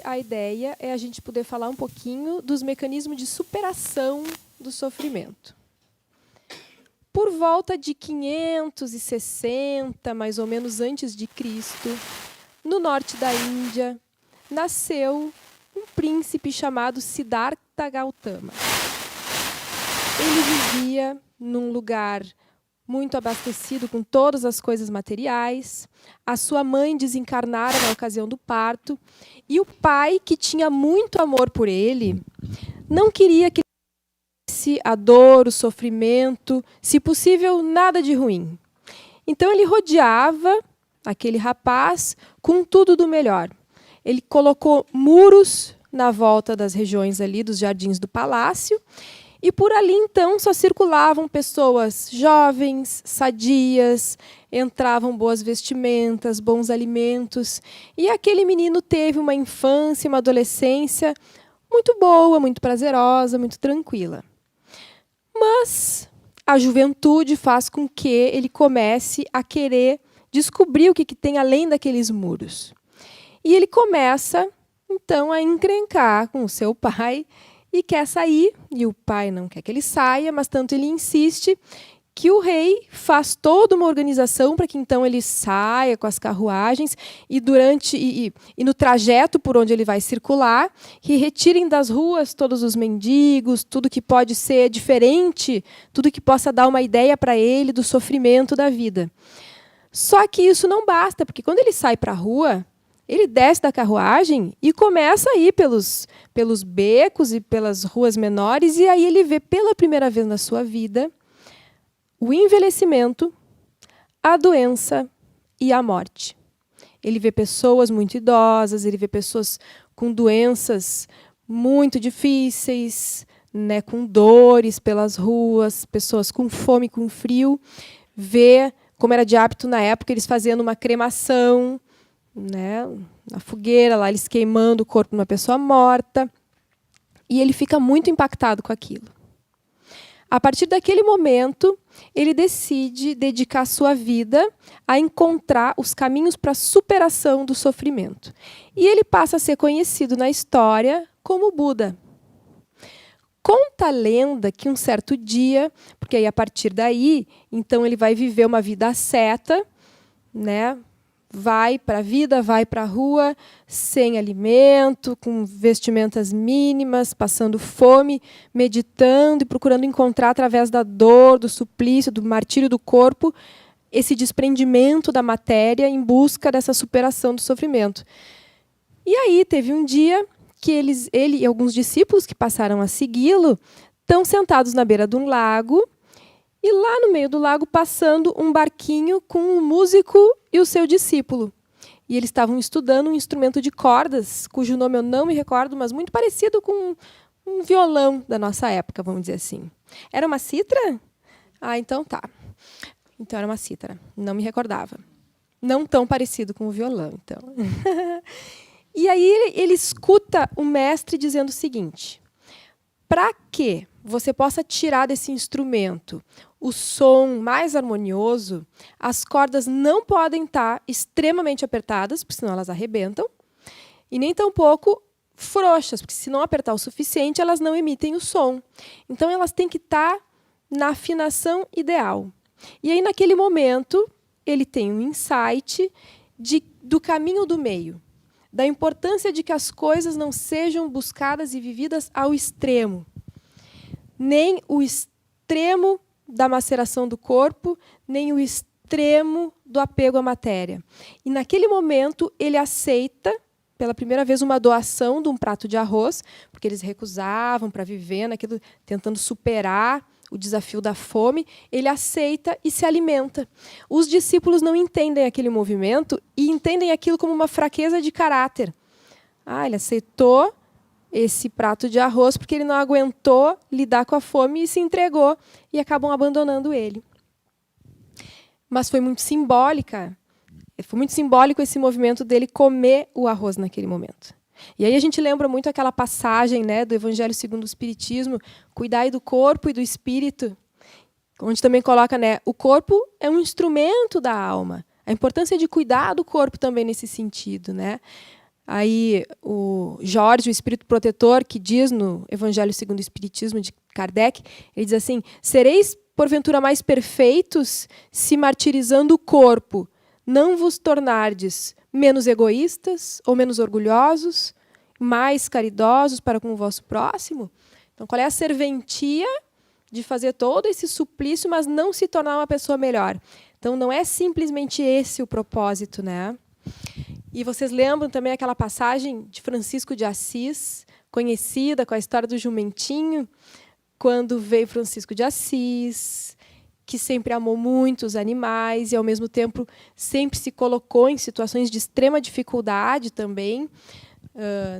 a ideia é a gente poder falar um pouquinho dos mecanismos de superação do sofrimento. Por volta de 560, mais ou menos antes de Cristo, no norte da Índia, nasceu um príncipe chamado Siddhartha Gautama. Ele vivia num lugar muito abastecido com todas as coisas materiais. A sua mãe desencarnara na ocasião do parto. E o pai, que tinha muito amor por ele, não queria que a dor, o sofrimento, se possível, nada de ruim. Então ele rodeava aquele rapaz com tudo do melhor. Ele colocou muros na volta das regiões ali, dos jardins do palácio, e por ali, então, só circulavam pessoas jovens, sadias, entravam boas vestimentas, bons alimentos, e aquele menino teve uma infância, uma adolescência muito boa, muito prazerosa, muito tranquila. Mas a juventude faz com que ele comece a querer descobrir o que tem além daqueles muros. E ele começa, então, a encrencar com o seu pai e quer sair, e o pai não quer que ele saia, mas tanto ele insiste que o rei faz toda uma organização para que então ele saia com as carruagens e no trajeto por onde ele vai circular, que retirem das ruas todos os mendigos, tudo que pode ser diferente, tudo que possa dar uma ideia para ele do sofrimento da vida. Só que isso não basta, porque quando ele sai para a rua, ele desce da carruagem e começa a ir pelos becos e pelas ruas menores, e aí ele vê pela primeira vez na sua vida o envelhecimento, a doença e a morte. Ele vê pessoas muito idosas, ele vê pessoas com doenças muito difíceis, né, com dores pelas ruas, pessoas com fome, com frio. Vê, como era de hábito na época, eles fazendo uma cremação, né, na fogueira, lá eles queimando o corpo de uma pessoa morta. E ele fica muito impactado com aquilo. A partir daquele momento, ele decide dedicar sua vida a encontrar os caminhos para a superação do sofrimento. E ele passa a ser conhecido na história como Buda. Conta a lenda que um certo dia, porque aí a partir daí, então ele vai viver uma vida asceta, né? Vai para a vida, vai para a rua, sem alimento, com vestimentas mínimas, passando fome, meditando e procurando encontrar, através da dor, do suplício, do martírio do corpo, esse desprendimento da matéria em busca dessa superação do sofrimento. E aí teve um dia que ele e alguns discípulos que passaram a segui-lo estão sentados na beira de um lago, e lá no meio do lago, passando um barquinho com um músico e o seu discípulo. E eles estavam estudando um instrumento de cordas, cujo nome eu não me recordo, mas muito parecido com um violão da nossa época, vamos dizer assim. Era uma cítara? Ah, então tá. Então era uma cítara. Não me recordava. Não tão parecido com o violão, então. E aí ele escuta o mestre dizendo o seguinte: para que você possa tirar desse instrumento o som mais harmonioso, as cordas não podem estar extremamente apertadas, porque senão elas arrebentam, e nem tampouco frouxas, porque se não apertar o suficiente, elas não emitem o som. Então, elas têm que estar na afinação ideal. E aí, naquele momento, ele tem um insight do caminho do meio, da importância de que as coisas não sejam buscadas e vividas ao extremo, nem o extremo da maceração do corpo, nem o extremo do apego à matéria. E, naquele momento, ele aceita, pela primeira vez, uma doação de um prato de arroz, porque eles recusavam para viver naquilo, tentando superar o desafio da fome. Ele aceita e se alimenta. Os discípulos não entendem aquele movimento e entendem aquilo como uma fraqueza de caráter. Ele aceitou esse prato de arroz porque ele não aguentou lidar com a fome e se entregou, e acabam abandonando ele. Mas foi muito simbólico esse movimento dele comer o arroz naquele momento. E aí a gente lembra muito aquela passagem, né, do Evangelho segundo o Espiritismo: cuidai do corpo e do espírito, onde também coloca, né, o corpo é um instrumento da alma. A importância de cuidar do corpo também nesse sentido, né? Aí o Jorge, o espírito protetor, que diz no Evangelho segundo o Espiritismo de Kardec, ele diz assim: sereis porventura mais perfeitos se martirizando o corpo, não vos tornardes menos egoístas ou menos orgulhosos, mais caridosos para com o vosso próximo? Então, qual é a serventia de fazer todo esse suplício, mas não se tornar uma pessoa melhor? Então, não é simplesmente esse o propósito, né? E vocês lembram também aquela passagem de Francisco de Assis, conhecida com a história do jumentinho, quando veio Francisco de Assis, que sempre amou muito os animais e, ao mesmo tempo, sempre se colocou em situações de extrema dificuldade também,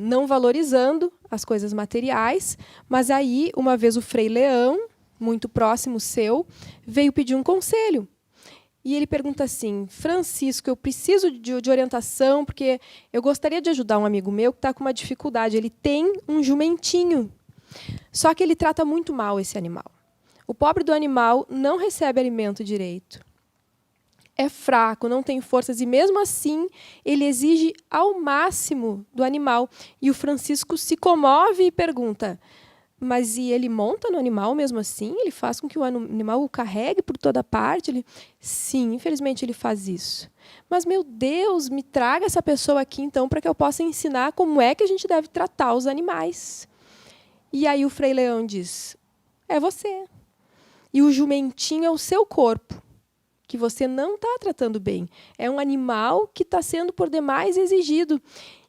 não valorizando as coisas materiais. Mas aí, uma vez, o Frei Leão, muito próximo seu, veio pedir um conselho. E ele pergunta assim: Francisco, eu preciso de orientação, porque eu gostaria de ajudar um amigo meu que está com uma dificuldade. Ele tem um jumentinho, só que ele trata muito mal esse animal. O pobre do animal não recebe alimento direito. É fraco, não tem forças, e mesmo assim ele exige ao máximo do animal. E o Francisco se comove e pergunta: mas e ele monta no animal mesmo assim? Ele faz com que o animal o carregue por toda parte? Sim, infelizmente ele faz isso. Mas, meu Deus, me traga essa pessoa aqui, então, para que eu possa ensinar como é que a gente deve tratar os animais. E aí o Frei Leão diz: é você. E o jumentinho é o seu corpo, que você não está tratando bem. É um animal que está sendo por demais exigido.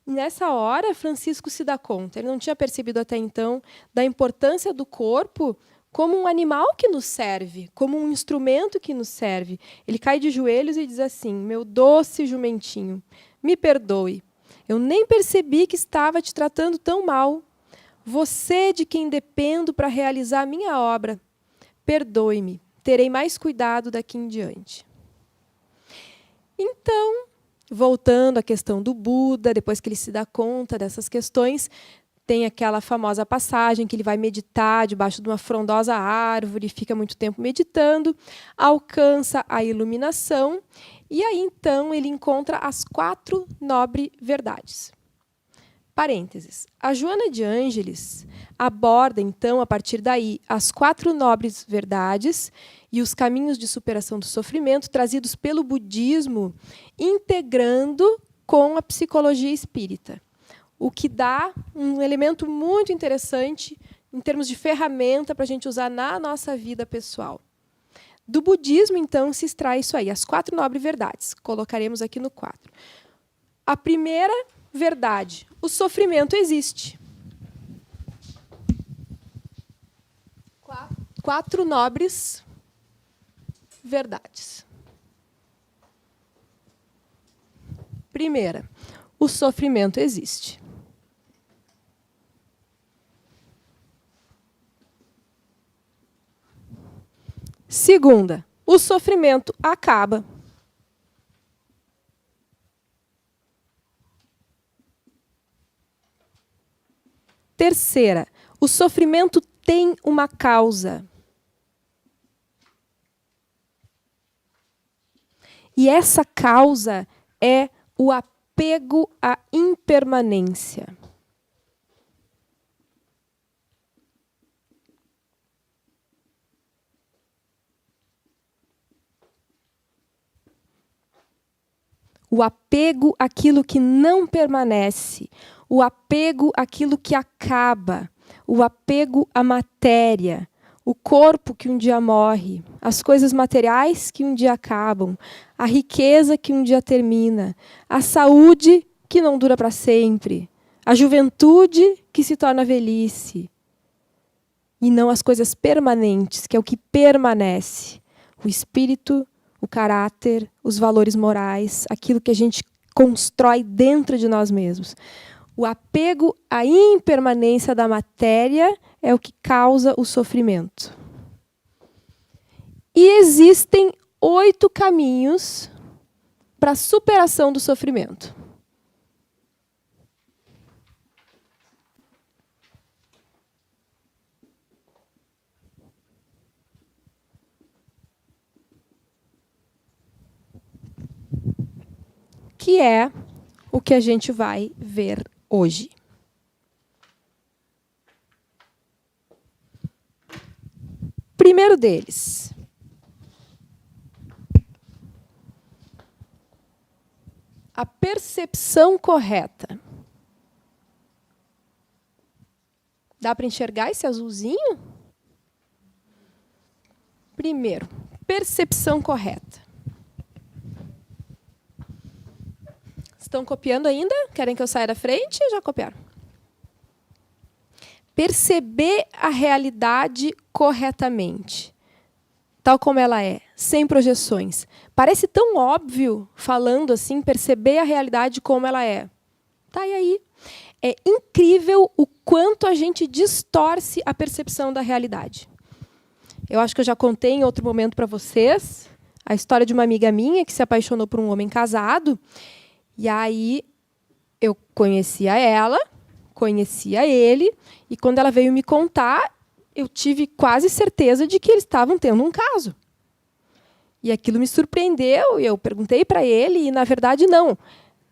Nessa hora, Francisco se dá conta, ele não tinha percebido até então, da importância do corpo como um animal que nos serve, como um instrumento que nos serve. Ele cai de joelhos e diz assim: meu doce jumentinho, me perdoe. Eu nem percebi que estava te tratando tão mal. Você de quem dependo para realizar a minha obra. Perdoe-me, terei mais cuidado daqui em diante. Então, voltando à questão do Buda, depois que ele se dá conta dessas questões, tem aquela famosa passagem que ele vai meditar debaixo de uma frondosa árvore, fica muito tempo meditando, alcança a iluminação, e aí então ele encontra as 4 nobres verdades. Parênteses. A Joana de Ângeles aborda, então, a partir daí, as 4 nobres verdades e os caminhos de superação do sofrimento trazidos pelo budismo, integrando com a psicologia espírita, o que dá um elemento muito interessante em termos de ferramenta para a gente usar na nossa vida pessoal. Do budismo, então, se extrai isso aí, as 4 nobres verdades. Colocaremos aqui no quadro. A primeira verdade: o sofrimento existe. 4 nobres verdades. Primeira, o sofrimento existe. Segunda, o sofrimento acaba. Terceira, o sofrimento tem uma causa. E essa causa é o apego à impermanência. O apego àquilo que não permanece, o apego àquilo que acaba, o apego à matéria, o corpo que um dia morre, as coisas materiais que um dia acabam, a riqueza que um dia termina, a saúde que não dura para sempre, a juventude que se torna velhice. E não as coisas permanentes, que é o que permanece. O espírito, o caráter, os valores morais, aquilo que a gente constrói dentro de nós mesmos. O apego à impermanência da matéria é o que causa o sofrimento. E existem 8 caminhos para a superação do sofrimento. Que é o que a gente vai ver hoje. Primeiro deles. A percepção correta. Dá para enxergar esse azulzinho? Primeiro, percepção correta. Estão copiando ainda? Querem que eu saia da frente? Já copiaram. Perceber a realidade corretamente, tal como ela é, sem projeções. Parece tão óbvio, falando assim, perceber a realidade como ela é. Tá, e aí? É incrível o quanto a gente distorce a percepção da realidade. Eu acho que eu já contei em outro momento para vocês a história de uma amiga minha que se apaixonou por um homem casado. E aí eu conhecia ela, conhecia ele, e quando ela veio me contar, eu tive quase certeza de que eles estavam tendo um caso. E aquilo me surpreendeu, e eu perguntei para ele, e, na verdade, não.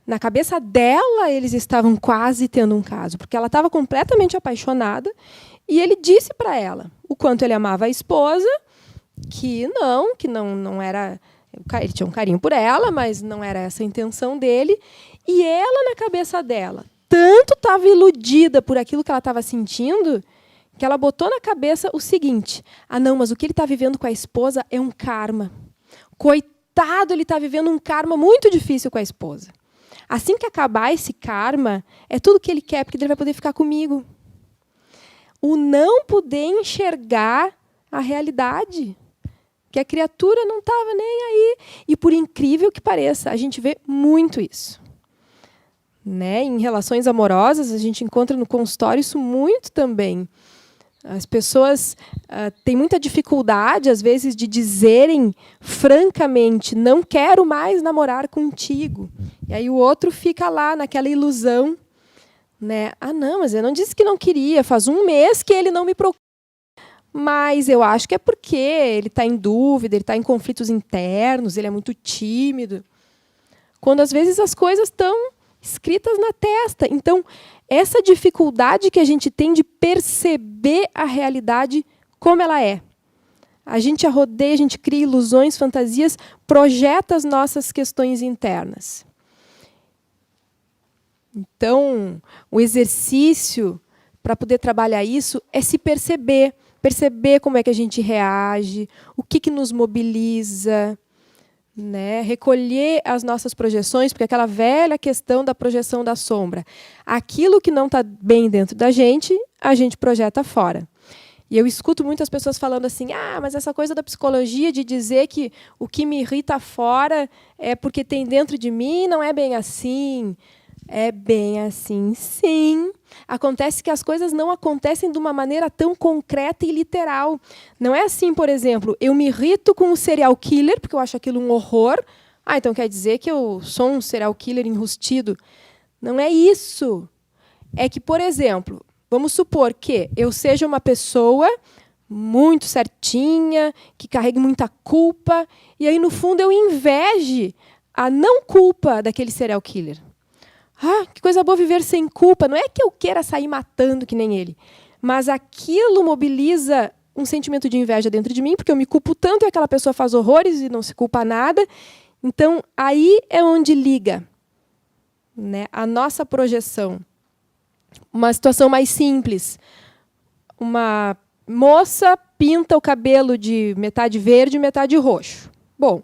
Na cabeça dela, eles estavam quase tendo um caso, porque ela estava completamente apaixonada, e ele disse para ela o quanto ele amava a esposa, que não era... Ele tinha um carinho por ela, mas não era essa a intenção dele. E ela, na cabeça dela, tanto estava iludida por aquilo que ela estava sentindo, que ela botou na cabeça o seguinte: não, mas o que ele está vivendo com a esposa é um karma. Coitado, ele está vivendo um karma muito difícil com a esposa. Assim que acabar esse karma, é tudo que ele quer, porque ele vai poder ficar comigo. O não poder enxergar a realidade, que a criatura não estava nem aí. E, por incrível que pareça, a gente vê muito isso. Né? Em relações amorosas, a gente encontra no consultório isso muito também. As pessoas têm muita dificuldade, às vezes, de dizerem francamente: não quero mais namorar contigo. E aí o outro fica lá naquela ilusão. Né? Não, mas eu não disse que não queria. Faz um mês que ele não me procura. Mas eu acho que é porque ele está em dúvida, ele está em conflitos internos, ele é muito tímido. Quando, às vezes, as coisas estão escritas na testa. Então, essa dificuldade que a gente tem de perceber a realidade como ela é. A gente a rodeia, a gente cria ilusões, fantasias, projeta as nossas questões internas. Então, o exercício para poder trabalhar isso é se perceber. Perceber como é que a gente reage, o que nos mobiliza, né? Recolher as nossas projeções, porque aquela velha questão da projeção da sombra. Aquilo que não está bem dentro da gente, a gente projeta fora. E eu escuto muitas pessoas falando assim: mas essa coisa da psicologia de dizer que o que me irrita fora é porque tem dentro de mim, não é bem assim. É bem assim, sim. Acontece que as coisas não acontecem de uma maneira tão concreta e literal. Não é assim, por exemplo, eu me irrito com um serial killer, porque eu acho aquilo um horror. Então quer dizer que eu sou um serial killer enrustido. Não é isso. É que, por exemplo, vamos supor que eu seja uma pessoa muito certinha, que carregue muita culpa, e aí, no fundo, eu inveje a não culpa daquele serial killer. Que coisa boa viver sem culpa. Não é que eu queira sair matando que nem ele, mas aquilo mobiliza um sentimento de inveja dentro de mim, porque eu me culpo tanto e aquela pessoa faz horrores e não se culpa nada. Então, aí é onde liga, né, a nossa projeção. Uma situação mais simples. Uma moça pinta o cabelo de metade verde e metade roxo. Bom,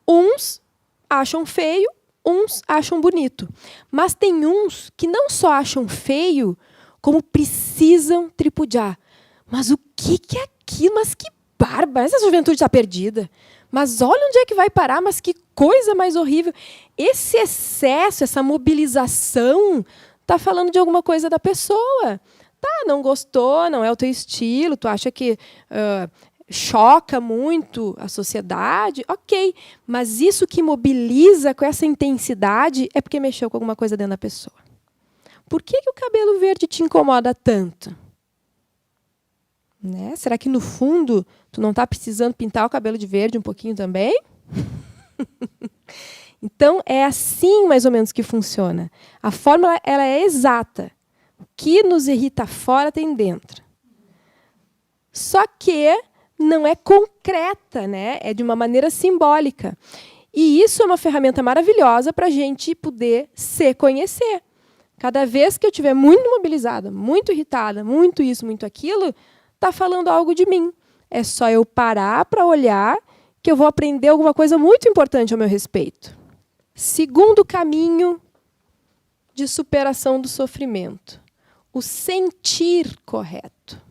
uns acham feio, uns acham bonito. Mas tem uns que não só acham feio, como precisam tripudiar. Mas o que é aquilo? Mas que barba! Essa juventude está perdida. Mas olha onde é que vai parar, mas que coisa mais horrível. Esse excesso, essa mobilização, está falando de alguma coisa da pessoa. Não gostou, não é o teu estilo, tu acha que choca muito a sociedade, ok. Mas isso que mobiliza com essa intensidade é porque mexeu com alguma coisa dentro da pessoa. Por que o cabelo verde te incomoda tanto? Né? Será que, no fundo, tu não está precisando pintar o cabelo de verde um pouquinho também? Então, é assim mais ou menos que funciona. A fórmula ela é exata. O que nos irrita fora tem dentro. Só que não é concreta, né? É de uma maneira simbólica. E isso é uma ferramenta maravilhosa para a gente poder se conhecer. Cada vez que eu estiver muito mobilizada, muito irritada, muito isso, muito aquilo, está falando algo de mim. É só eu parar para olhar que eu vou aprender alguma coisa muito importante ao meu respeito. Segundo caminho de superação do sofrimento. O sentir correto.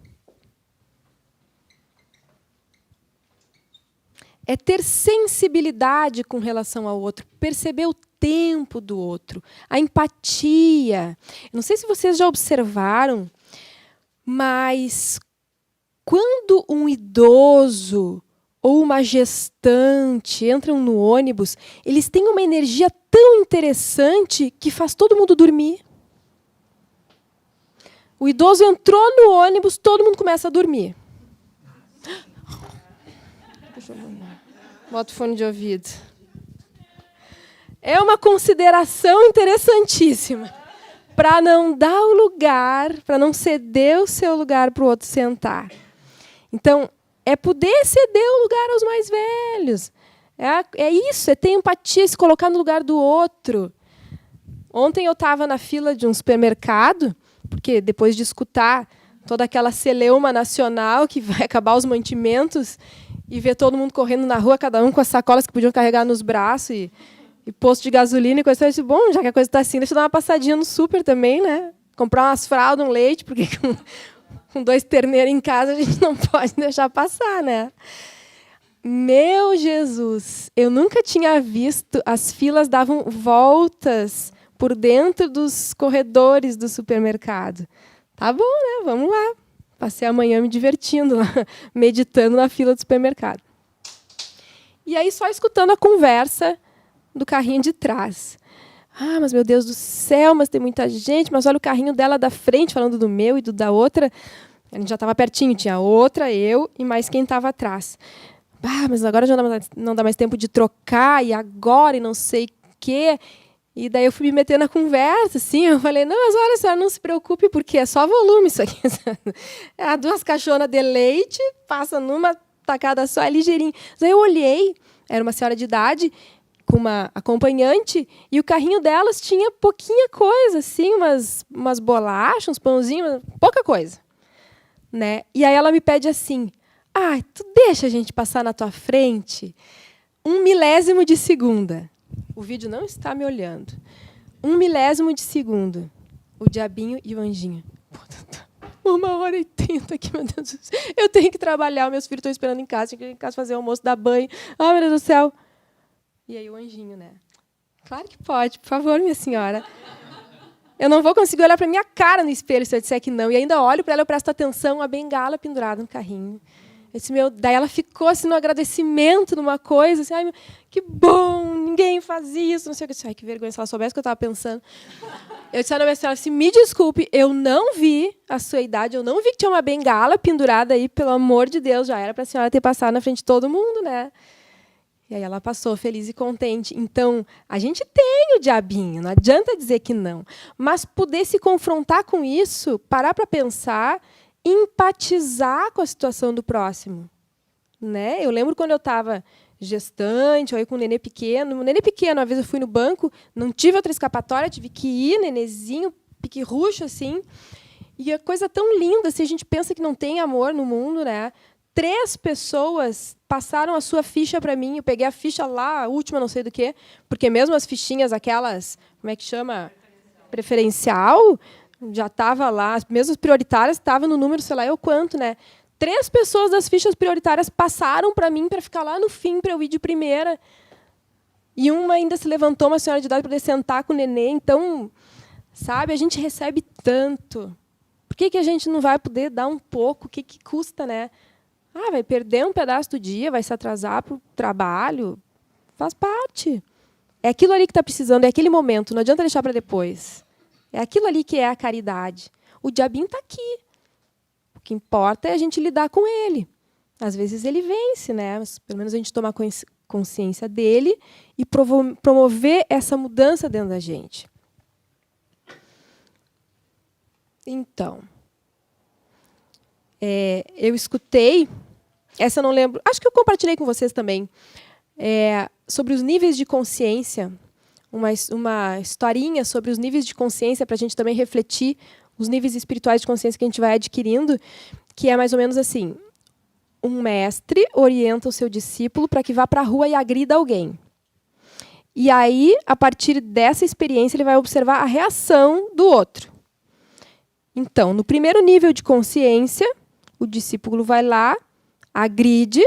É ter sensibilidade com relação ao outro, perceber o tempo do outro, a empatia. Não sei se vocês já observaram, mas quando um idoso ou uma gestante entram no ônibus, eles têm uma energia tão interessante que faz todo mundo dormir. O idoso entrou no ônibus, todo mundo começa a dormir. Bota o fone de ouvido. É uma consideração interessantíssima. Para não dar o lugar, para não ceder o seu lugar para o outro sentar. Então, é poder ceder o lugar aos mais velhos. É isso, é ter empatia, se colocar no lugar do outro. Ontem eu estava na fila de um supermercado, porque depois de escutar toda aquela celeuma nacional que vai acabar os mantimentos e ver todo mundo correndo na rua, cada um com as sacolas que podiam carregar nos braços e posto de gasolina e coisa assim. Bom, já que a coisa está assim, deixa eu dar uma passadinha no super também, né? Comprar umas fraldas, um leite, porque com 2 terneiros em casa a gente não pode deixar passar, né? Meu Jesus, eu nunca tinha visto, as filas davam voltas por dentro dos corredores do supermercado. Tá bom, né? Vamos lá. Passei a manhã me divertindo lá, meditando na fila do supermercado. E aí, só escutando a conversa do carrinho de trás. Ah, mas meu Deus do céu, mas tem muita gente, mas olha o carrinho dela da frente, falando do meu e do da outra. A gente já estava pertinho, tinha outra, eu e mais quem estava atrás. Ah, mas agora já não dá mais tempo de trocar, e agora, e não sei o quê. E daí eu fui me meter na conversa, assim, eu falei, não, mas olha, a senhora não se preocupe, porque é só volume isso aqui. É 2 caixonas de leite, passa numa tacada só, é ligeirinho. Daí eu olhei, era uma senhora de idade, com uma acompanhante, e o carrinho delas tinha pouquinha coisa, assim, umas bolachas, uns pãozinhos, pouca coisa. Né? E aí ela me pede assim, tu deixa a gente passar na tua frente 1 milésimo de segunda. O vídeo não está me olhando. 1 milésimo de segundo. O diabinho e o anjinho. 1h30 aqui, meu Deus do céu. Eu tenho que trabalhar, meus filhos estão esperando em casa, tenho que ir em casa fazer almoço, dar banho. Ai, meu Deus do céu. E aí o anjinho, né? Claro que pode, por favor, minha senhora. Eu não vou conseguir olhar para minha cara no espelho se eu disser que não. E ainda olho para ela, eu presto atenção, a bengala pendurada no carrinho. Daí ela ficou assim, no agradecimento numa coisa, assim, ai, que bom, ninguém faz isso, não sei o que. Ai, que vergonha, se ela soubesse o que eu estava pensando. Eu disse à minha senhora assim, me desculpe, eu não vi a sua idade, eu não vi que tinha uma bengala pendurada aí, pelo amor de Deus, já era para a senhora ter passado na frente de todo mundo, né? E aí ela passou feliz e contente. Então, a gente tem o diabinho, não adianta dizer que não. Mas poder se confrontar com isso, parar para pensar, empatizar com a situação do próximo. Né? Eu lembro quando eu estava gestante, ou aí com um nenê pequeno. Um nenê pequeno, uma vez eu fui no banco, não tive outra escapatória, tive que ir, nenezinho, pique-ruxo, assim. E a coisa tão linda, assim, a gente pensa que não tem amor no mundo, né? 3 pessoas passaram a sua ficha para mim. Eu peguei a ficha lá, a última, não sei do quê, porque mesmo as fichinhas, aquelas, como é que chama? Preferencial, já estava lá. As mesmas prioritárias estavam no número, sei lá, eu quanto, né? 3 pessoas das fichas prioritárias passaram para mim para ficar lá no fim, para eu ir de primeira. E uma ainda se levantou, uma senhora de idade, para poder sentar com o nenê. Então, sabe, a gente recebe tanto. Por que a gente não vai poder dar um pouco? O que custa, né? Vai perder um pedaço do dia, vai se atrasar para o trabalho. Faz parte. É aquilo ali que está precisando, é aquele momento, não adianta deixar para depois. É aquilo ali que é a caridade. O diabinho está aqui. O que importa é a gente lidar com ele. Às vezes ele vence, né? Mas, pelo menos a gente toma consciência dele e promover essa mudança dentro da gente. Então, eu escutei, essa eu não lembro, acho que eu compartilhei com vocês também, sobre os níveis de consciência, uma historinha sobre os níveis de consciência para a gente também refletir os níveis espirituais de consciência que a gente vai adquirindo, que é mais ou menos assim: um mestre orienta o seu discípulo para que vá para a rua e agrida alguém. E aí, a partir dessa experiência, ele vai observar a reação do outro. Então, no primeiro nível de consciência, o discípulo vai lá, agride,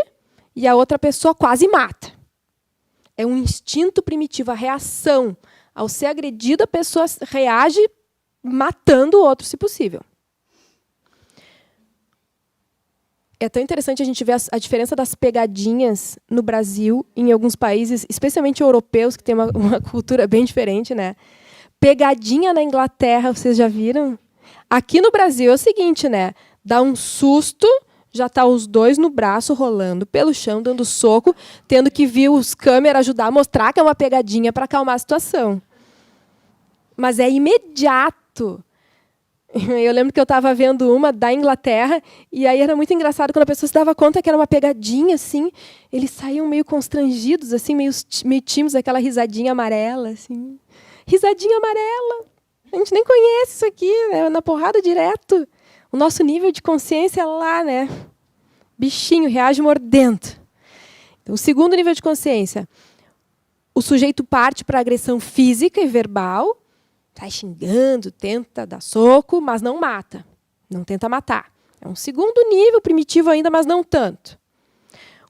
e a outra pessoa quase mata. É um instinto primitivo, a reação. Ao ser agredida, a pessoa reage matando o outro, se possível. É tão interessante a gente ver a diferença das pegadinhas no Brasil e em alguns países, especialmente europeus, que têm uma cultura bem diferente, né? Pegadinha na Inglaterra, vocês já viram? Aqui no Brasil é o seguinte, né? Dá um susto, já tá os dois no braço rolando pelo chão, dando soco, tendo que vir os câmeras ajudar a mostrar que é uma pegadinha para acalmar a situação. Mas é imediato. Eu lembro que eu estava vendo uma da Inglaterra, e aí era muito engraçado quando a pessoa se dava conta que era uma pegadinha, assim, eles saíam meio constrangidos, assim, meio tímidos, aquela risadinha amarela, assim. Risadinha amarela. A gente nem conhece isso aqui, né? Na porrada direto. O nosso nível de consciência é lá, né? Bichinho, reage mordendo. Então, o segundo nível de consciência, o sujeito parte para agressão física e verbal, sai xingando, tenta dar soco, mas não mata. Não tenta matar. É um segundo nível, primitivo ainda, mas não tanto.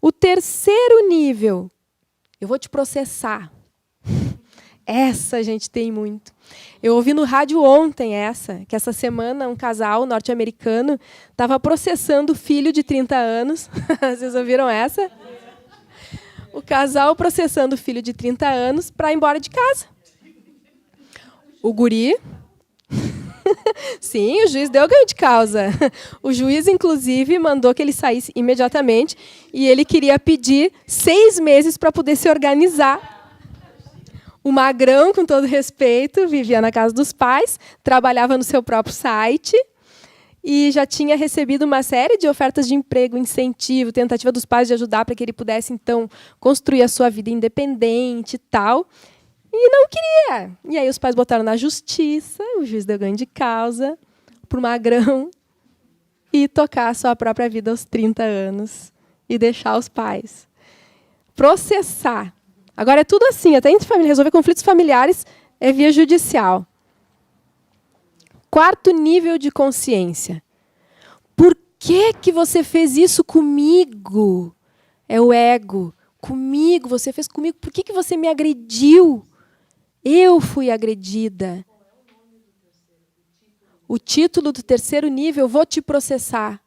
O terceiro nível, eu vou te processar. Essa a gente tem muito. Eu ouvi no rádio ontem que essa semana um casal norte-americano estava processando o filho de 30 anos. Vocês ouviram essa? O casal processando o filho de 30 anos para ir embora de casa. O guri... Sim, o juiz deu ganho de causa. O juiz, inclusive, mandou que ele saísse imediatamente e ele queria pedir 6 meses para poder se organizar. O magrão, com todo respeito, vivia na casa dos pais, trabalhava no seu próprio site e já tinha recebido uma série de ofertas de emprego, incentivo, tentativa dos pais de ajudar para que ele pudesse, então, construir a sua vida independente e tal. E não queria. E aí os pais botaram na justiça, o juiz deu ganho de causa para o magrão e tocar a sua própria vida aos 30 anos e deixar os pais. Processar. Agora é tudo assim, até entre família, resolver conflitos familiares é via judicial. Quarto nível de consciência. Por que você fez isso comigo? É o ego. Comigo, você fez comigo. Por que você me agrediu? Eu fui agredida. O título do terceiro nível, vou te processar.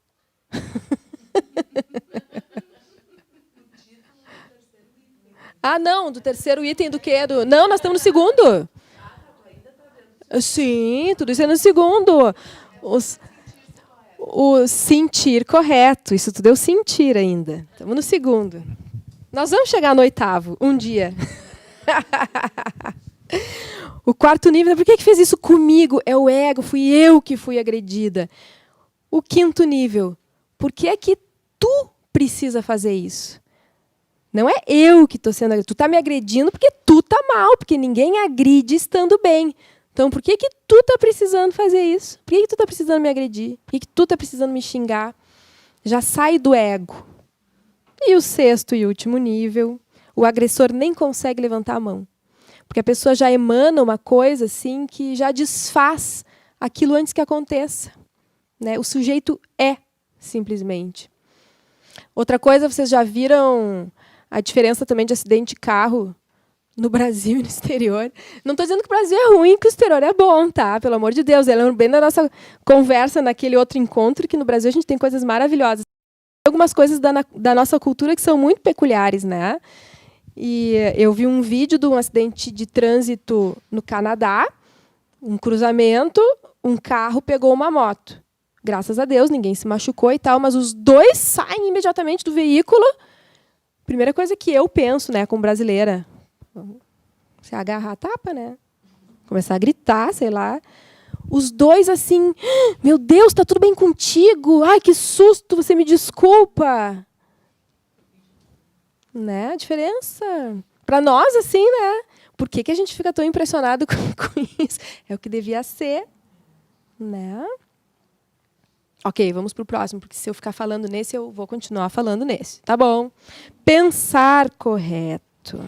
Ah, não, do terceiro item do quê? Não, nós estamos no segundo. Sim, tudo isso é no segundo. O sentir correto. Isso tudo é o sentir ainda. Estamos no segundo. Nós vamos chegar no oitavo, um dia. O quarto nível, por que fez isso comigo? É o ego, fui eu que fui agredida. O quinto nível, por que é que tu precisa fazer isso? Não é eu que estou sendo agredida. Tu está me agredindo porque tu está mal, porque ninguém agride estando bem. Então, por que tu está precisando fazer isso? Por que tu está precisando me agredir? Por que tu está precisando me xingar? Já sai do ego. E o sexto e último nível, o agressor nem consegue levantar a mão. Porque a pessoa já emana uma coisa assim que já desfaz aquilo antes que aconteça. Né? O sujeito é, simplesmente. Outra coisa, vocês já viram a diferença também de acidente de carro no Brasil e no exterior. Não estou dizendo que o Brasil é ruim, que o exterior é bom, tá? Pelo amor de Deus. Eu lembro bem da nossa conversa naquele outro encontro, que no Brasil a gente tem coisas maravilhosas. Tem algumas coisas da nossa cultura que são muito peculiares, né? E eu vi um vídeo de um acidente de trânsito no Canadá, um cruzamento, um carro pegou uma moto. Graças a Deus, ninguém se machucou e tal, mas os dois saem imediatamente do veículo Primeira coisa que eu penso, né, como brasileira, se agarrar a tapa, né? Começar a gritar, sei lá. Os dois assim, meu Deus, está tudo bem contigo? Ai, que susto, você me desculpa. Né? A diferença. Para nós, assim, né? Por que a gente fica tão impressionado com isso? É o que devia ser. Né? Ok, vamos para o próximo, porque se eu ficar falando nesse, eu vou continuar falando nesse. Tá bom. Pensar correto.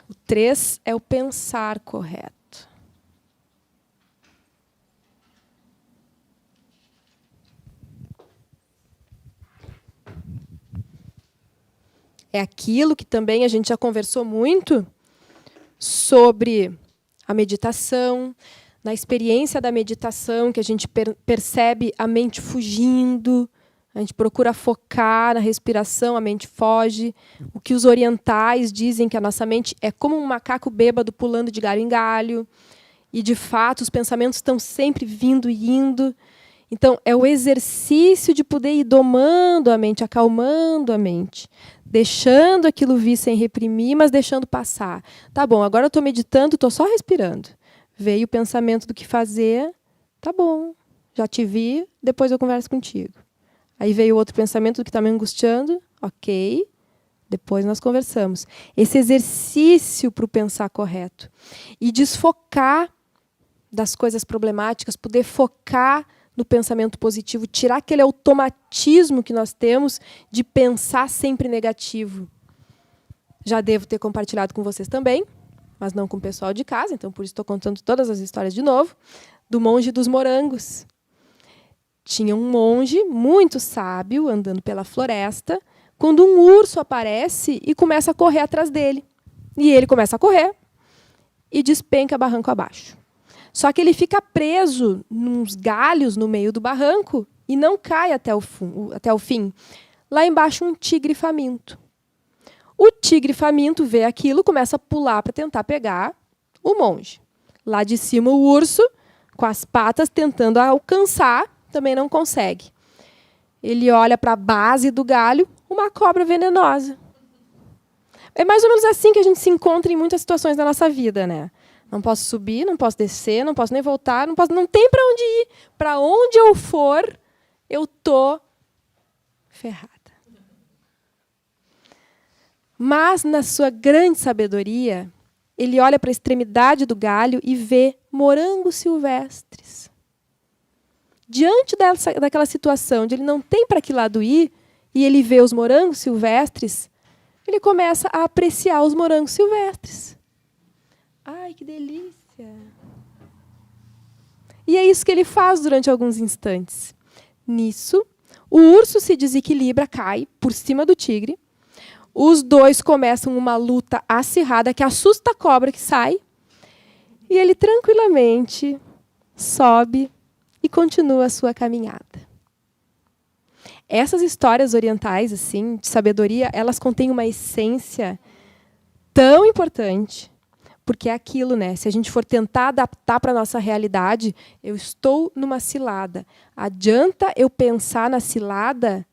O 3 é o pensar correto. É aquilo que também a gente já conversou muito sobre a meditação, na experiência da meditação, que a gente percebe a mente fugindo, a gente procura focar na respiração, a mente foge. O que os orientais dizem que a nossa mente é como um macaco bêbado pulando de galho em galho, e, de fato, os pensamentos estão sempre vindo e indo. Então, é o exercício de poder ir domando a mente, acalmando a mente, deixando aquilo vir sem reprimir, mas deixando passar. Tá bom, agora eu estou meditando, estou só respirando. Veio o pensamento do que fazer, tá bom, já te vi, depois eu converso contigo. Aí veio outro pensamento do que está me angustiando, ok, depois nós conversamos. Esse exercício para o pensar correto. E desfocar das coisas problemáticas, poder focar no pensamento positivo, tirar aquele automatismo que nós temos de pensar sempre negativo. Já devo ter compartilhado com vocês também, mas não com o pessoal de casa, então por isso estou contando todas as histórias de novo, do monge dos morangos. Tinha um monge muito sábio andando pela floresta, quando um urso aparece e começa a correr atrás dele. E ele começa a correr e despenca barranco abaixo. Só que ele fica preso nos galhos no meio do barranco e não cai até o fim. Lá embaixo, um tigre faminto. O tigre faminto vê aquilo, começa a pular para tentar pegar o monge. Lá de cima, o urso, com as patas, tentando alcançar, também não consegue. Ele olha para a base do galho, uma cobra venenosa. É mais ou menos assim que a gente se encontra em muitas situações da nossa vida, né? Não posso subir, não posso descer, não posso nem voltar, não tem para onde ir. Para onde eu for, eu tô ferrada. Mas, na sua grande sabedoria, ele olha para a extremidade do galho e vê morangos silvestres. Diante daquela situação onde ele não tem para que lado ir, e ele vê os morangos silvestres, ele começa a apreciar os morangos silvestres. Ai, que delícia! E é isso que ele faz durante alguns instantes. Nisso, o urso se desequilibra, cai por cima do tigre. Os dois começam uma luta acirrada que assusta a cobra que sai. E ele tranquilamente sobe e continua a sua caminhada. Essas histórias orientais, assim, de sabedoria, elas contêm uma essência tão importante. Porque é aquilo, né? Se a gente for tentar adaptar para a nossa realidade, eu estou numa cilada. Adianta eu pensar na cilada?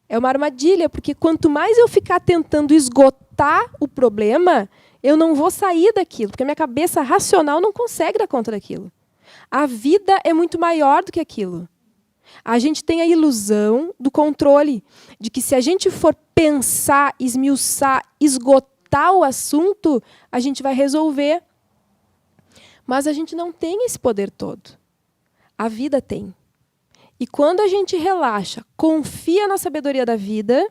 É uma armadilha, porque quanto mais eu ficar tentando esgotar o problema, eu não vou sair daquilo, porque a minha cabeça racional não consegue dar conta daquilo. A vida é muito maior do que aquilo. A gente tem a ilusão do controle, de que se a gente for pensar, esmiuçar, esgotar o assunto, a gente vai resolver. Mas a gente não tem esse poder todo. A vida tem. E quando a gente relaxa, confia na sabedoria da vida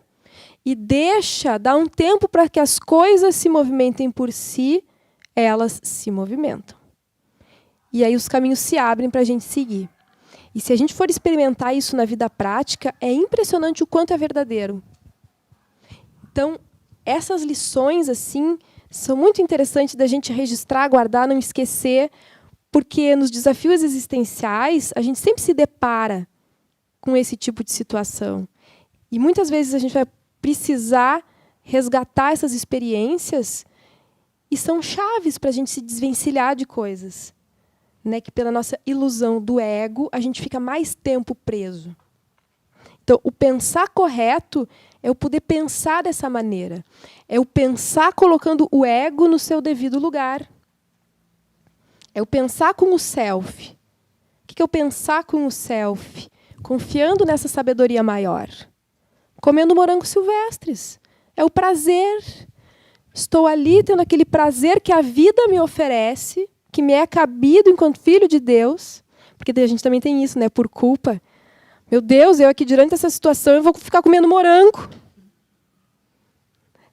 e dá um tempo para que as coisas se movimentem por si, elas se movimentam. E aí os caminhos se abrem para a gente seguir. E se a gente for experimentar isso na vida prática, é impressionante o quanto é verdadeiro. Então, essas lições assim são muito interessantes da gente registrar, guardar, não esquecer, porque nos desafios existenciais a gente sempre se depara com esse tipo de situação. E muitas vezes a gente vai precisar resgatar essas experiências e são chaves para a gente se desvencilhar de coisas, né? Que pela nossa ilusão do ego, a gente fica mais tempo preso. Então, o pensar correto é eu poder pensar dessa maneira. É o pensar colocando o ego no seu devido lugar. É o pensar com o self. O que é o pensar com o self? Confiando nessa sabedoria maior. Comendo morangos silvestres. É o prazer. Estou ali tendo aquele prazer que a vida me oferece, que me é cabido enquanto filho de Deus. Porque a gente também tem isso, né? Por culpa. Meu Deus, eu aqui diante dessa situação eu vou ficar comendo morango.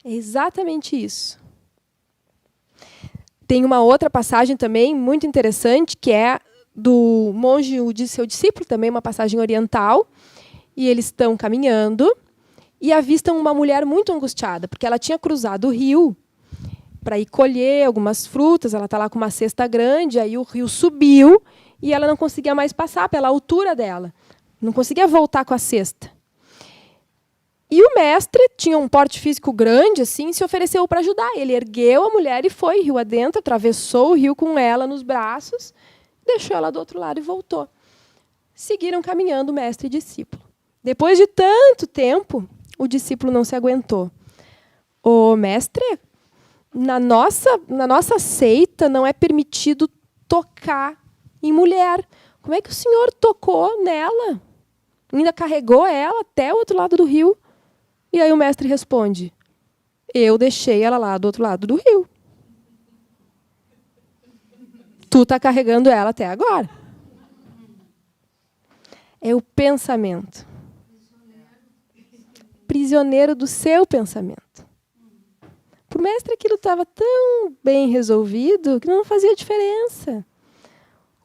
É exatamente isso. Tem uma outra passagem também muito interessante, que é do monge e seu discípulo, também uma passagem oriental. E eles estão caminhando e avistam uma mulher muito angustiada, porque ela tinha cruzado o rio para ir colher algumas frutas. Ela está lá com uma cesta grande, aí o rio subiu e ela não conseguia mais passar pela altura dela. Não conseguia voltar com a cesta. E o mestre tinha um porte físico grande, assim, se ofereceu para ajudar. Ele ergueu a mulher e foi rio adentro, atravessou o rio com ela nos braços, deixou ela do outro lado e voltou. Seguiram caminhando, mestre e discípulo. Depois de tanto tempo, o discípulo não se aguentou. Ô, mestre, na nossa seita não é permitido tocar em mulher. Como é que o senhor tocou nela? Ainda carregou ela até o outro lado do rio? E aí o mestre responde: eu deixei ela lá do outro lado do rio. Tu está carregando ela até agora. É o pensamento. Prisioneiro do seu pensamento. Para o mestre aquilo estava tão bem resolvido que não fazia diferença.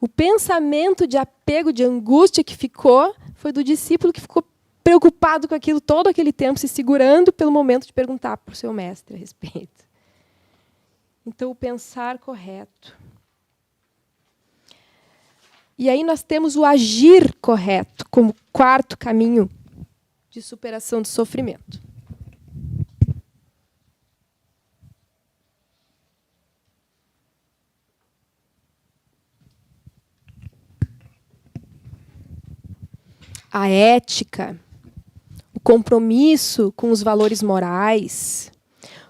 O pensamento de apego, de angústia que ficou, foi do discípulo que ficou preocupado com aquilo todo aquele tempo, se segurando pelo momento de perguntar para o seu mestre a respeito. Então, o pensar correto. E aí nós temos o agir correto como quarto caminho de superação do sofrimento. A ética, o compromisso com os valores morais,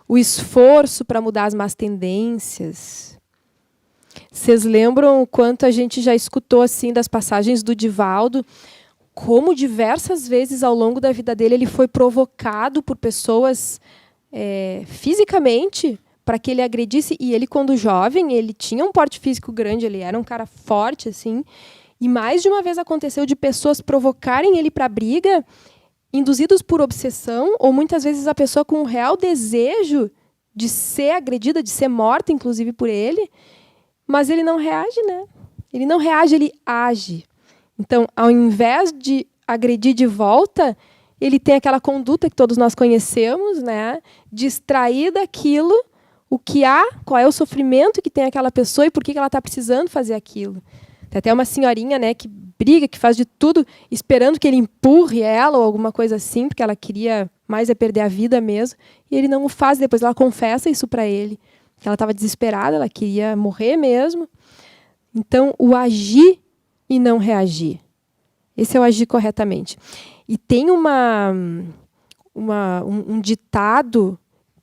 o esforço para mudar as más tendências. Vocês lembram o quanto a gente já escutou assim das passagens do Divaldo, como diversas vezes ao longo da vida dele ele foi provocado por pessoas fisicamente para que ele agredisse. E ele, quando jovem, ele tinha um porte físico grande, ele era um cara forte, assim. E mais de uma vez aconteceu de pessoas provocarem ele para briga, induzidos por obsessão, ou muitas vezes a pessoa com um real desejo de ser agredida, de ser morta, inclusive, por ele. Mas ele não reage, né? Ele não reage, ele age. Então, ao invés de agredir de volta, ele tem aquela conduta que todos nós conhecemos, né? De extrair daquilo o que há, qual é o sofrimento que tem aquela pessoa e por que ela está precisando fazer aquilo. Tem até uma senhorinha, né, que briga, que faz de tudo, esperando que ele empurre ela ou alguma coisa assim, porque ela queria mais perder a vida mesmo. E ele não o faz, depois ela confessa isso para ele. Que ela estava desesperada, ela queria morrer mesmo. Então, o agir e não reagir. Esse é o agir corretamente. E tem um ditado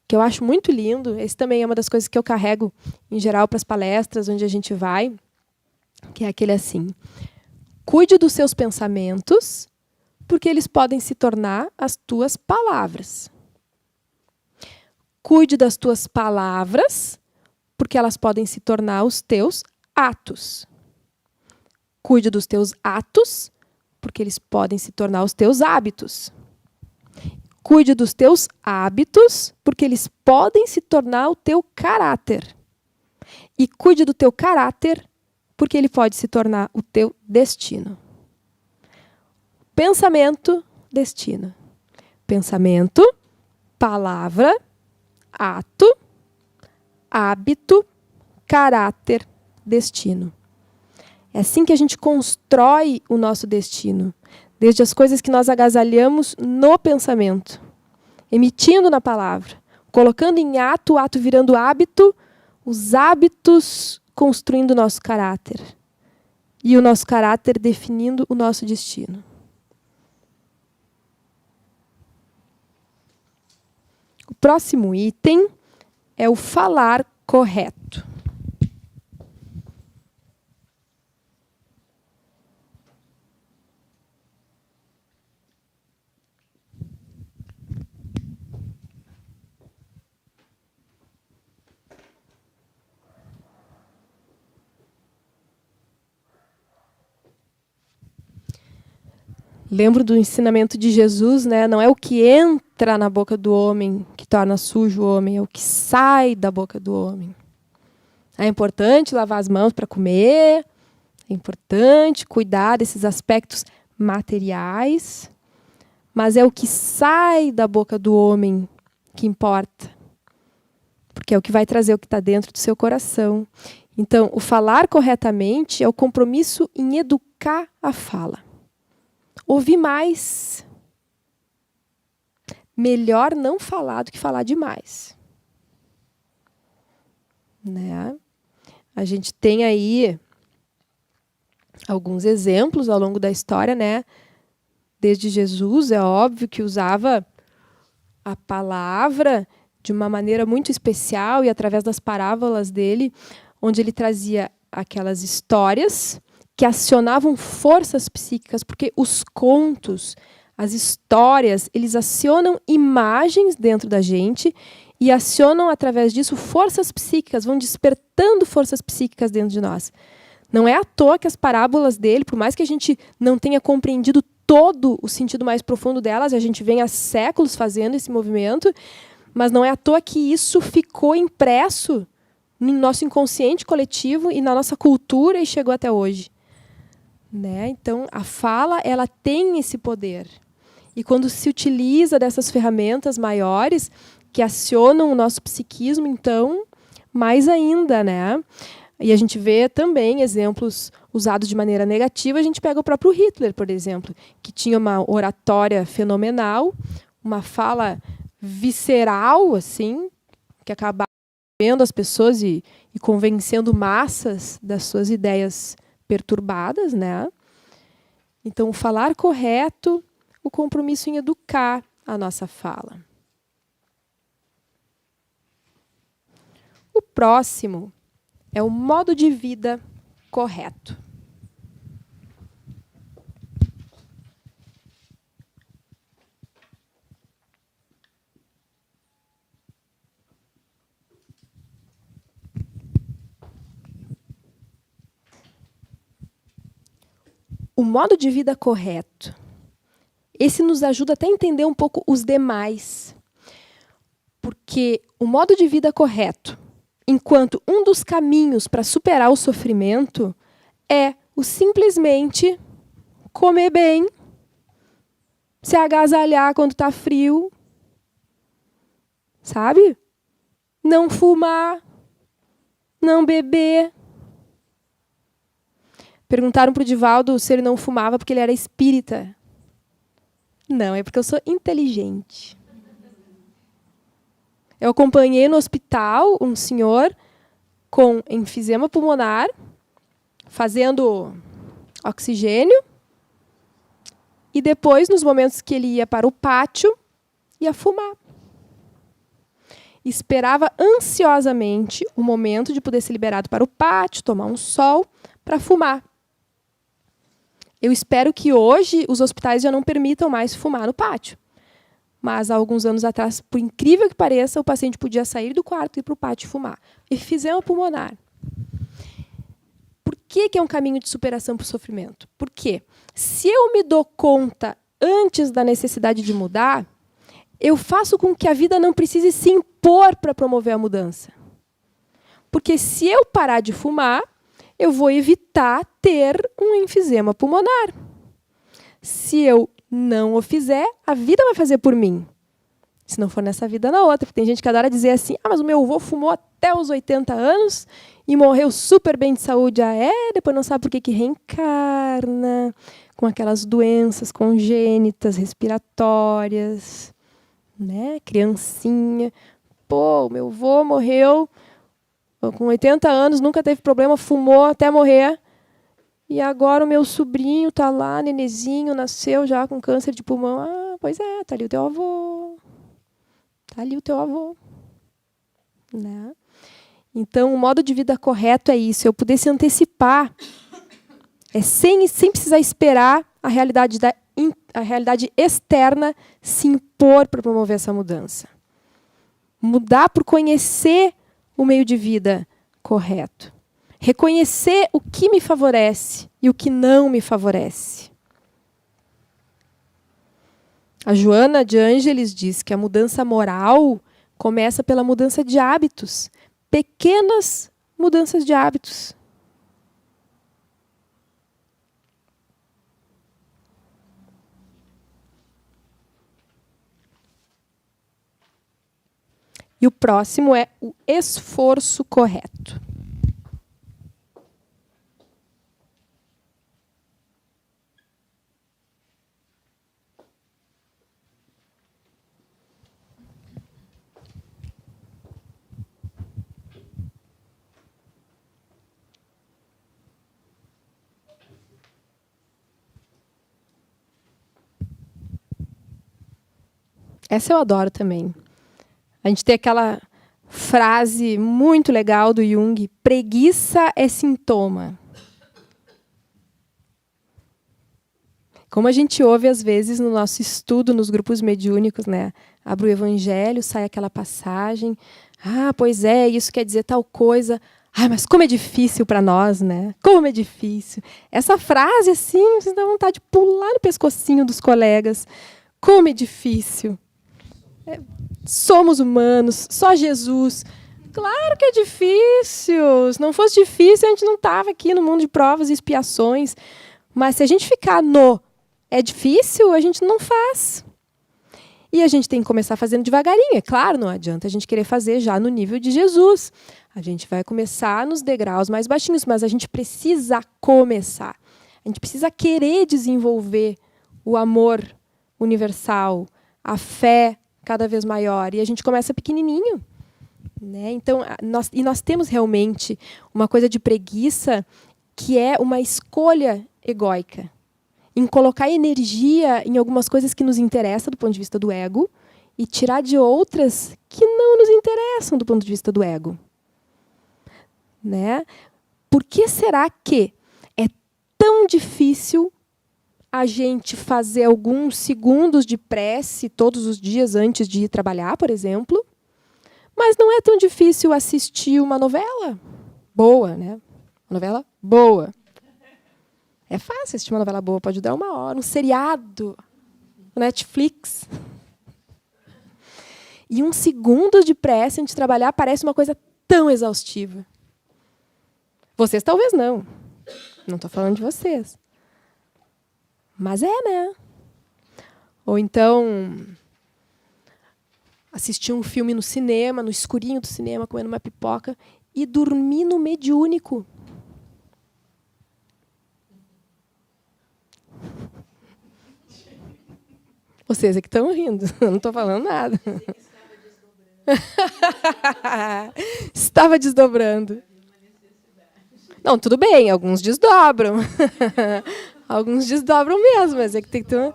que eu acho muito lindo. Esse também é uma das coisas que eu carrego, em geral, para as palestras onde a gente vai, que é aquele assim: cuide dos seus pensamentos, porque eles podem se tornar as tuas palavras. Cuide das tuas palavras, porque elas podem se tornar os teus atos. Cuide dos teus atos, porque eles podem se tornar os teus hábitos. Cuide dos teus hábitos, porque eles podem se tornar o teu caráter. E cuide do teu caráter, porque ele pode se tornar o teu destino. Pensamento, destino. Pensamento, palavra, ato, hábito, caráter, destino. É assim que a gente constrói o nosso destino. Desde as coisas que nós agasalhamos no pensamento, emitindo na palavra, colocando em ato, o ato virando hábito, os hábitos construindo o nosso caráter. E o nosso caráter definindo o nosso destino. O próximo item é o falar correto. Lembro do ensinamento de Jesus, né? Não é o que entra na boca do homem que torna sujo o homem, é o que sai da boca do homem. É importante lavar as mãos para comer, é importante cuidar desses aspectos materiais, mas é o que sai da boca do homem que importa, porque é o que vai trazer o que está dentro do seu coração. Então, o falar corretamente é o compromisso em educar a fala. Ouvir mais. Melhor não falar do que falar demais. Né? A gente tem aí alguns exemplos ao longo da história, né? Desde Jesus, é óbvio que usava a palavra de uma maneira muito especial e através das parábolas dele, onde ele trazia aquelas histórias que acionavam forças psíquicas, porque os contos, as histórias, eles acionam imagens dentro da gente e acionam, através disso, forças psíquicas, vão despertando forças psíquicas dentro de nós. Não é à toa que as parábolas dele, por mais que a gente não tenha compreendido todo o sentido mais profundo delas, a gente vem há séculos fazendo esse movimento, mas não é à toa que isso ficou impresso no nosso inconsciente coletivo e na nossa cultura e chegou até hoje. Né? Então, a fala, ela tem esse poder. E quando se utiliza dessas ferramentas maiores que acionam o nosso psiquismo, então, mais ainda, né? E a gente vê também exemplos usados de maneira negativa. A gente pega o próprio Hitler, por exemplo, que tinha uma oratória fenomenal, uma fala visceral, assim, que acabava vendo as pessoas e convencendo massas das suas ideias perturbadas, né? Então, o falar correto, o compromisso em educar a nossa fala. O próximo é o modo de vida correto. O modo de vida correto. Esse nos ajuda até a entender um pouco os demais. Porque o modo de vida correto, enquanto um dos caminhos para superar o sofrimento, é o simplesmente comer bem, se agasalhar quando está frio, sabe? Não fumar, não beber. Perguntaram para o Divaldo se ele não fumava porque ele era espírita. Não, é porque eu sou inteligente. Eu acompanhei no hospital um senhor com enfisema pulmonar, fazendo oxigênio, e depois, nos momentos que ele ia para o pátio, ia fumar. Esperava ansiosamente o momento de poder ser liberado para o pátio, tomar um sol, para fumar. Eu espero que hoje os hospitais já não permitam mais fumar no pátio. Mas há alguns anos atrás, por incrível que pareça, o paciente podia sair do quarto e ir para o pátio fumar. Enfisema pulmonar. Por que é um caminho de superação para o sofrimento? Porque se eu me dou conta antes da necessidade de mudar, eu faço com que a vida não precise se impor para promover a mudança. Porque se eu parar de fumar, eu vou evitar ter um enfisema pulmonar. Se eu não o fizer, a vida vai fazer por mim. Se não for nessa vida, na outra. Porque tem gente que adora dizer assim, mas o meu avô fumou até os 80 anos e morreu super bem de saúde. Depois não sabe por que reencarna com aquelas doenças congênitas, respiratórias, né? Criancinha. Pô, o meu avô morreu com 80 anos, nunca teve problema, fumou até morrer. E agora o meu sobrinho está lá, nenezinho, nasceu já com câncer de pulmão. Pois é, tá ali o teu avô. Tá ali o teu avô. Né? Então, o modo de vida correto é isso, eu poder se antecipar, sem precisar esperar a realidade externa se impor para promover essa mudança. Mudar por conhecer o meio de vida correto. Reconhecer o que me favorece e o que não me favorece. A Joana de Ângeles diz que a mudança moral começa pela mudança de hábitos. Pequenas mudanças de hábitos. E o próximo é o esforço correto. Essa eu adoro também. A gente tem aquela frase muito legal do Jung: preguiça é sintoma. Como a gente ouve às vezes no nosso estudo, nos grupos mediúnicos, né? Abre o Evangelho, sai aquela passagem. Ah, pois é, isso quer dizer tal coisa. Ah, mas como é difícil para nós, né? Como é difícil. Essa frase, assim, você dá vontade de pular no pescocinho dos colegas. Como é difícil. Somos humanos, só Jesus. Claro que é difícil. Se não fosse difícil, a gente não estava aqui no mundo de provas e expiações. Mas se a gente ficar é difícil, a gente não faz. E a gente tem que começar fazendo devagarinho. É claro, não adianta a gente querer fazer já no nível de Jesus. A gente vai começar nos degraus mais baixinhos, mas a gente precisa começar. A gente precisa querer desenvolver o amor universal, a fé cada vez maior. E a gente começa pequenininho. Né? Então, nós temos realmente uma coisa de preguiça que é uma escolha egóica. Em colocar energia em algumas coisas que nos interessam do ponto de vista do ego e tirar de outras que não nos interessam do ponto de vista do ego. Né? Por que será que é tão difícil a gente fazer alguns segundos de prece todos os dias antes de ir trabalhar, por exemplo, mas não é tão difícil assistir uma novela boa, né? Uma novela boa. É fácil assistir uma novela boa, pode durar 1 hora, um seriado, Netflix. E 1 segundo de prece antes de trabalhar parece uma coisa tão exaustiva. Vocês talvez não. Não estou falando de vocês. Mas né? Ou então assistir um filme no cinema, no escurinho do cinema, comendo uma pipoca, e dormir no mediúnico. Vocês é que estão rindo, eu não estou falando nada. Estava desdobrando. Não, tudo bem, alguns desdobram. Alguns desdobram mesmo, mas é que tem que ter...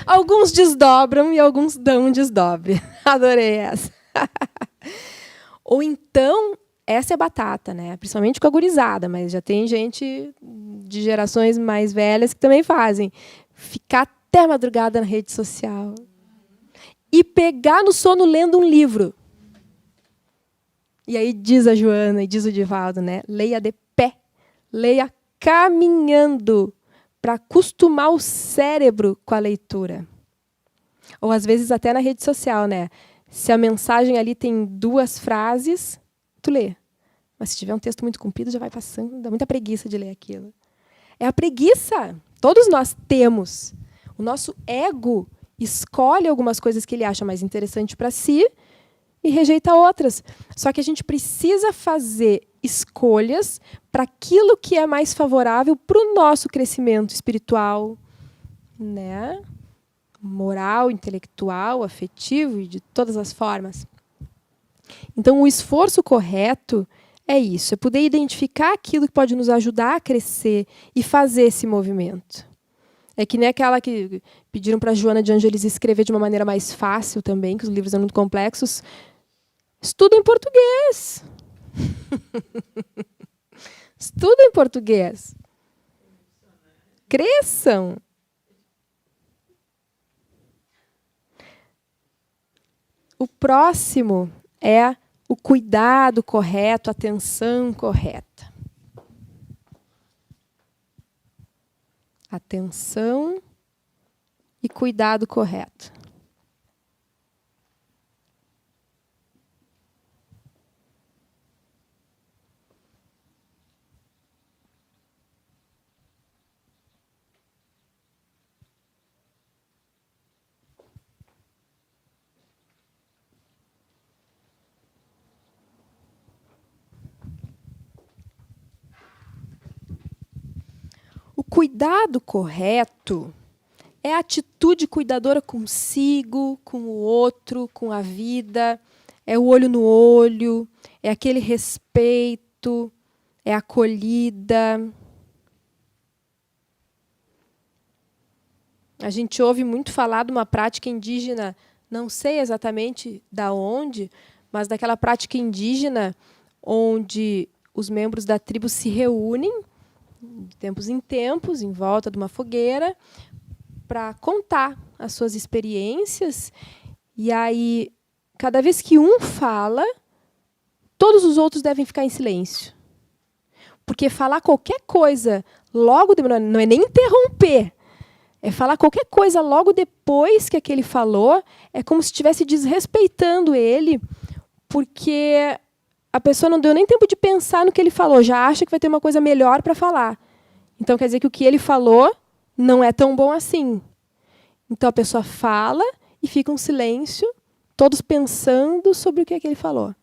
Alguns desdobram e alguns dão um desdobre. Adorei essa. Ou então, essa é batata, né? Principalmente com a gurizada, mas já tem gente de gerações mais velhas que também fazem. Ficar até a madrugada na rede social. E pegar no sono lendo um livro. E aí diz a Joana e diz o Divaldo, né? Leia de pé, leia caminhando, para acostumar o cérebro com a leitura. Ou às vezes até na rede social, né? Se a mensagem ali tem 2 frases, tu lê. Mas se tiver um texto muito comprido, já vai passando, dá muita preguiça de ler aquilo. É a preguiça. Todos nós temos. O nosso ego escolhe algumas coisas que ele acha mais interessante para si e rejeita outras. Só que a gente precisa fazer escolhas para aquilo que é mais favorável para o nosso crescimento espiritual, né? Moral, intelectual, afetivo e de todas as formas. Então, o esforço correto é isso, é poder identificar aquilo que pode nos ajudar a crescer e fazer esse movimento. É que nem aquela que pediram para a Joana de Ângeles escrever de uma maneira mais fácil também, que os livros são muito complexos. Estuda em português. Estuda em português. Cresçam. O próximo é o cuidado correto, a atenção correta. Atenção e cuidado correto. O cuidado correto é a atitude cuidadora consigo, com o outro, com a vida. É o olho no olho, é aquele respeito, é a acolhida. A gente ouve muito falar de uma prática indígena, não sei exatamente da onde, mas daquela prática indígena onde os membros da tribo se reúnem de tempos em tempos, em volta de uma fogueira, para contar as suas experiências. E aí, cada vez que um fala, todos os outros devem ficar em silêncio. Porque falar qualquer coisa logo não é nem interromper, é falar qualquer coisa logo depois que aquele falou, é como se estivesse desrespeitando ele, porque a pessoa não deu nem tempo de pensar no que ele falou, já acha que vai ter uma coisa melhor para falar. Então, quer dizer que o que ele falou não é tão bom assim. Então, a pessoa fala e fica um silêncio, todos pensando sobre o que é que ele falou.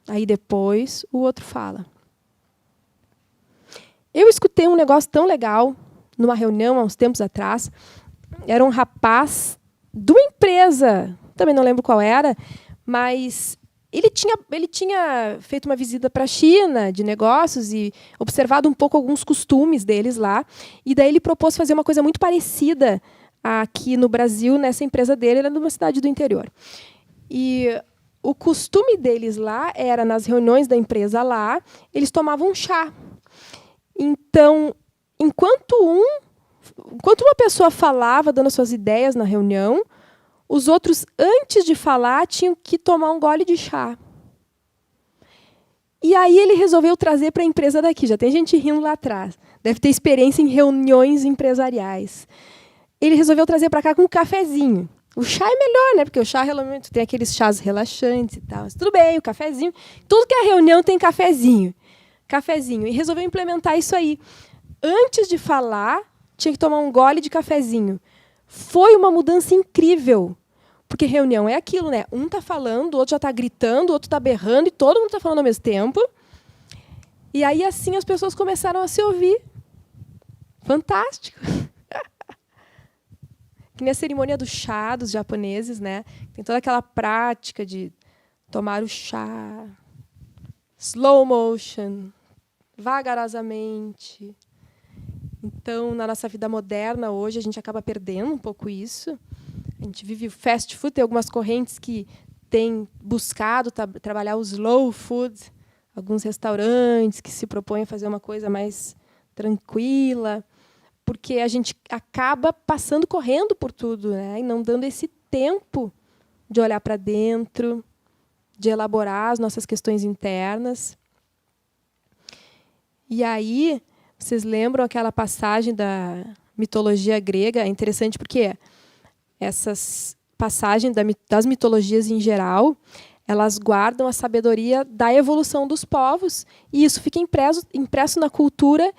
Aí, depois, o outro fala. Eu escutei um negócio tão legal numa reunião, há uns tempos atrás. Era um rapaz de uma empresa, também não lembro qual era, mas ele tinha feito uma visita para a China de negócios e observado um pouco alguns costumes deles lá. E daí ele propôs fazer uma coisa muito parecida aqui no Brasil, nessa empresa dele, era numa cidade do interior. E o costume deles lá era, nas reuniões da empresa lá, eles tomavam chá. Então, enquanto uma pessoa falava, dando suas ideias na reunião, os outros, antes de falar, tinham que tomar um gole de chá. E aí ele resolveu trazer para a empresa daqui. Já tem gente rindo lá atrás. Deve ter experiência em reuniões empresariais. Ele resolveu trazer para cá com um cafezinho. O chá é melhor, né? Porque o chá realmente tem aqueles chás relaxantes e tal. Mas tudo bem, o cafezinho. Tudo que é reunião tem cafezinho. Cafezinho. E resolveu implementar isso aí. Antes de falar, tinha que tomar um gole de cafezinho. Foi uma mudança incrível. Porque reunião é aquilo, né? Um está falando, o outro já está gritando, o outro está berrando e todo mundo está falando ao mesmo tempo. E aí, assim, as pessoas começaram a se ouvir. Fantástico. Que nem a cerimônia do chá dos japoneses, né? Tem toda aquela prática de tomar o chá, slow motion, vagarosamente. Então, na nossa vida moderna, hoje, a gente acaba perdendo um pouco isso. A gente vive o fast food, tem algumas correntes que têm buscado trabalhar o slow food, alguns restaurantes que se propõem a fazer uma coisa mais tranquila, porque a gente acaba passando correndo por tudo, né? E não dando esse tempo de olhar para dentro, de elaborar as nossas questões internas. E aí, vocês lembram aquela passagem da mitologia grega? É interessante porque essas passagens das mitologias em geral, elas guardam a sabedoria da evolução dos povos, e isso fica impresso na cultura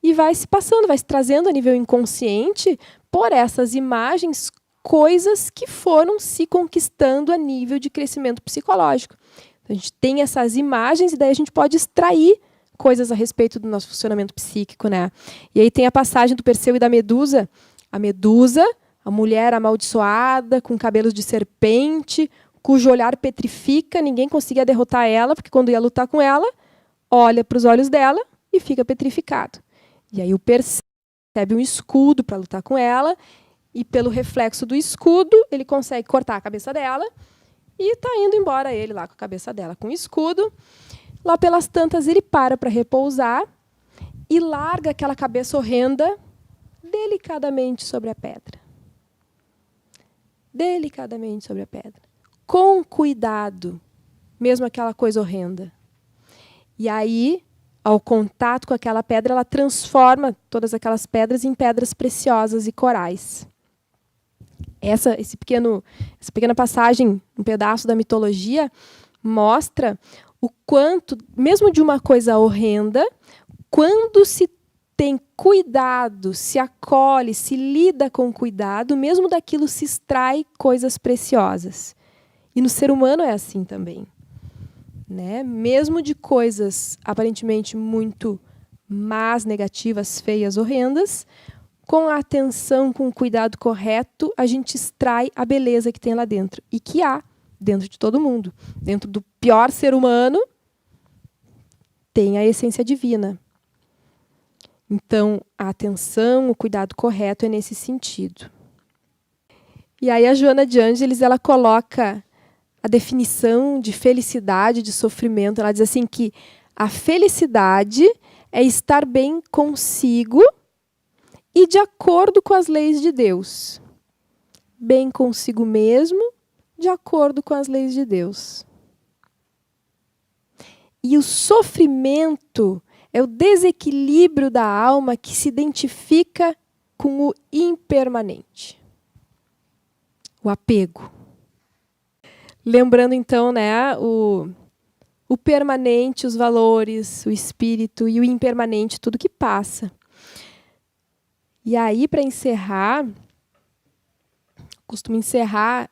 e vai se passando, vai se trazendo a nível inconsciente por essas imagens, coisas que foram se conquistando a nível de crescimento psicológico. Então, a gente tem essas imagens e daí a gente pode extrair coisas a respeito do nosso funcionamento psíquico, né? E aí tem a passagem do Perseu e da Medusa. A Medusa, a mulher amaldiçoada, com cabelos de serpente, cujo olhar petrifica, ninguém conseguia derrotar ela, porque quando ia lutar com ela, olha para os olhos dela e fica petrificado. E aí o Perseu recebe um escudo para lutar com ela, e pelo reflexo do escudo, ele consegue cortar a cabeça dela, e está indo embora ele lá com a cabeça dela, com o escudo. Lá pelas tantas, ele para repousar e larga aquela cabeça horrenda delicadamente sobre a pedra. Delicadamente sobre a pedra. Com cuidado, mesmo aquela coisa horrenda. E aí, ao contato com aquela pedra, ela transforma todas aquelas pedras em pedras preciosas e corais. Essa pequena passagem, um pedaço da mitologia, mostra o quanto, mesmo de uma coisa horrenda, quando se tem cuidado, se acolhe, se lida com cuidado, mesmo daquilo se extrai coisas preciosas. E no ser humano é assim também. Né? Mesmo de coisas aparentemente muito más, negativas, feias, horrendas, com a atenção, com o cuidado correto, a gente extrai a beleza que tem lá dentro. E que há dentro de todo mundo. Dentro do pior ser humano, tem a essência divina. Então, a atenção, o cuidado correto é nesse sentido. E aí a Joana de Ângeles, ela coloca a definição de felicidade, de sofrimento. Ela diz assim que a felicidade é estar bem consigo e de acordo com as leis de Deus. Bem consigo mesmo, de acordo com as leis de Deus. E o sofrimento é o desequilíbrio da alma que se identifica com o impermanente. O apego. Lembrando, então, né, o permanente, os valores, o espírito, e o impermanente, tudo que passa. E aí, para encerrar, costumo encerrar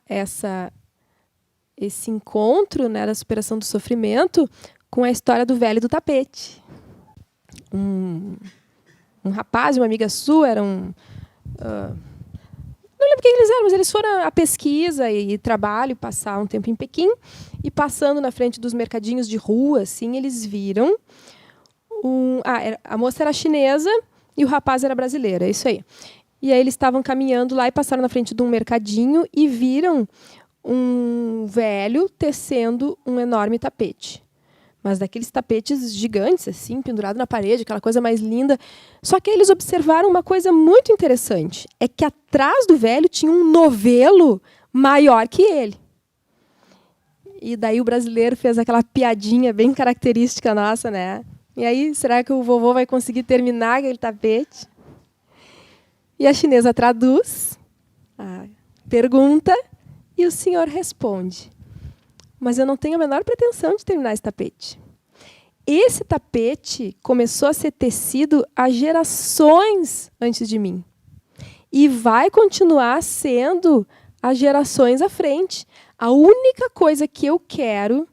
esse encontro, né, da superação do sofrimento com a história do velho do tapete. Um rapaz e uma amiga sua eram... não lembro quem eles eram, mas eles foram a pesquisa e trabalho, passar um tempo em Pequim, e passando na frente dos mercadinhos de rua, assim, eles viram... a moça era chinesa e o rapaz era brasileiro, é isso aí. E aí eles estavam caminhando lá e passaram na frente de um mercadinho e viram um velho tecendo um enorme tapete. Mas daqueles tapetes gigantes, assim, pendurado na parede, aquela coisa mais linda. Só que aí eles observaram uma coisa muito interessante. É que atrás do velho tinha um novelo maior que ele. E daí o brasileiro fez aquela piadinha bem característica nossa, né? E aí, será que o vovô vai conseguir terminar aquele tapete? E a chinesa traduz a pergunta e o senhor responde: mas eu não tenho a menor pretensão de terminar esse tapete. Esse tapete começou a ser tecido há gerações antes de mim. E vai continuar sendo há gerações à frente. A única coisa que eu quero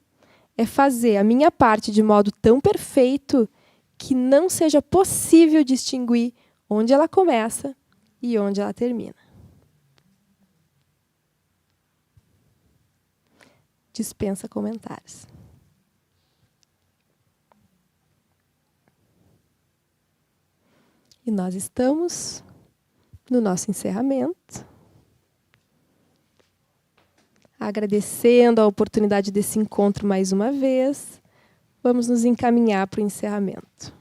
é fazer a minha parte de modo tão perfeito que não seja possível distinguir onde ela começa e onde ela termina. Dispensa comentários. E nós estamos no nosso encerramento, agradecendo a oportunidade desse encontro mais uma vez. Vamos nos encaminhar para o encerramento.